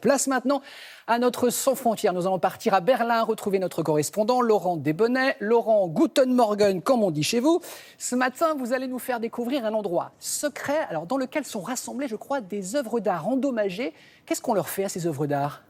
Place maintenant à notre Sans frontières. Nous allons partir à Berlin, retrouver notre correspondant Laurent Desbonnets. Laurent, Guten Morgen, comme on dit chez vous. Ce matin, vous allez nous faire découvrir un endroit secret, dans lequel sont rassemblées, je crois, des œuvres d'art endommagées. Qu'est-ce qu'on leur fait à ces œuvres d'art ?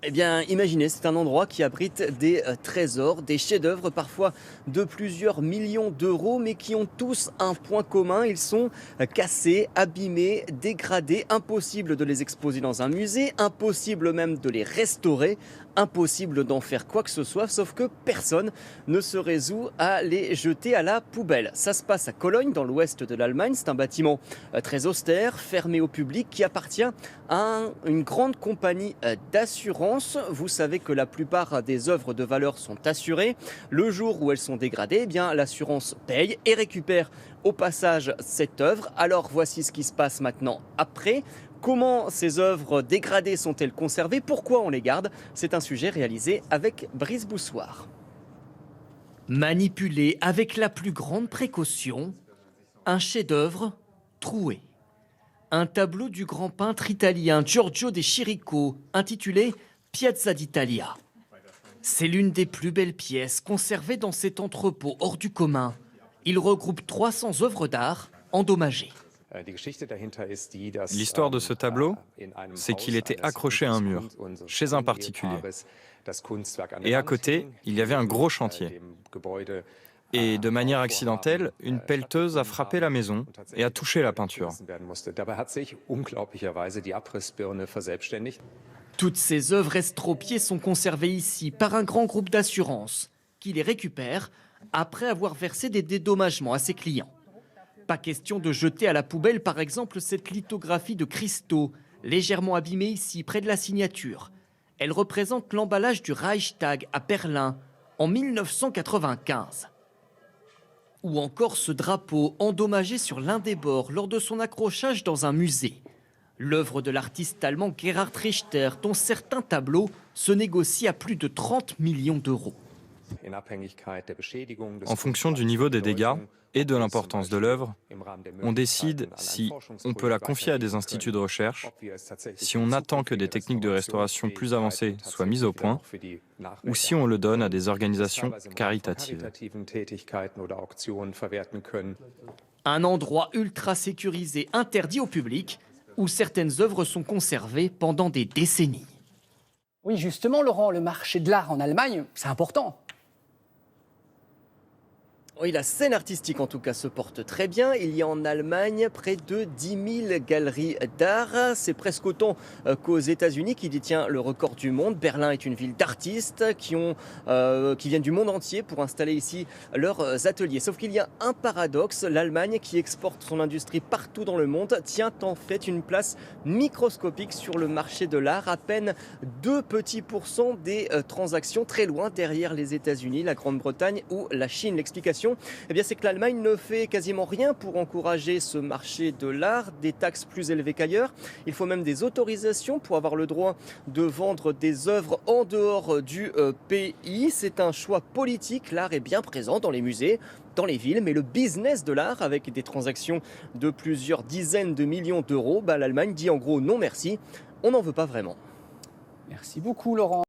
Eh bien, imaginez, c'est un endroit qui abrite des trésors, des chefs-d'œuvre, parfois de plusieurs millions d'euros, mais qui ont tous un point commun. Ils sont cassés, abîmés, dégradés. Impossible de les exposer dans un musée, impossible même de les restaurer, impossible d'en faire quoi que ce soit, sauf que personne ne se résout à les jeter à la poubelle. Ça se passe à Cologne, dans l'ouest de l'Allemagne. C'est un bâtiment très austère, fermé au public, qui appartient à une grande compagnie d'assurance. Vous savez que la plupart des œuvres de valeur sont assurées. Le jour où elles sont dégradées, eh bien, l'assurance paye et récupère au passage cette œuvre. Alors voici ce qui se passe maintenant après. Comment ces œuvres dégradées sont-elles conservées ? Pourquoi on les garde ? C'est un sujet réalisé avec Brice Boussoir. Manipulé avec la plus grande précaution, un chef-d'œuvre troué. Un tableau du grand peintre italien Giorgio de Chirico, intitulé Piazza d'Italia. C'est l'une des plus belles pièces conservées dans cet entrepôt hors du commun. Il regroupe 300 œuvres d'art endommagées. L'histoire de ce tableau, c'est qu'il était accroché à un mur, chez un particulier. Et à côté, il y avait un gros chantier. Et de manière accidentelle, une pelleteuse a frappé la maison et a touché la peinture. Toutes ces œuvres estropiées sont conservées ici par un grand groupe d'assurance qui les récupère après avoir versé des dédommagements à ses clients. Pas question de jeter à la poubelle, par exemple, cette lithographie de Christo, légèrement abîmée ici, près de la signature. Elle représente l'emballage du Reichstag à Berlin en 1995. Ou encore ce drapeau endommagé sur l'un des bords lors de son accrochage dans un musée. L'œuvre de l'artiste allemand Gerhard Richter, dont certains tableaux se négocient à plus de 30 millions d'euros. En fonction du niveau des dégâts et de l'importance de l'œuvre, on décide si on peut la confier à des instituts de recherche, si on attend que des techniques de restauration plus avancées soient mises au point, ou si on le donne à des organisations caritatives. Un endroit ultra sécurisé, interdit au public, où certaines œuvres sont conservées pendant des décennies. Oui, justement, Laurent, le marché de l'art en Allemagne, c'est important. Oui, la scène artistique en tout cas se porte très bien. Il y a en Allemagne près de 10 000 galeries d'art. C'est presque autant qu'aux États-Unis qui détient le record du monde. Berlin est une ville d'artistes qui viennent du monde entier pour installer ici leurs ateliers. Sauf qu'il y a un paradoxe. L'Allemagne, qui exporte son industrie partout dans le monde, tient en fait une place microscopique sur le marché de l'art. À peine 2 petits pourcents des transactions, très loin derrière les États-Unis, la Grande-Bretagne ou la Chine. L'explication, c'est que l'Allemagne ne fait quasiment rien pour encourager ce marché de l'art, des taxes plus élevées qu'ailleurs. Il faut même des autorisations pour avoir le droit de vendre des œuvres en dehors du pays. C'est un choix politique. L'art est bien présent dans les musées, dans les villes, mais le business de l'art, avec des transactions de plusieurs dizaines de millions d'euros, l'Allemagne dit en gros non merci, on n'en veut pas vraiment. Merci beaucoup, Laurent.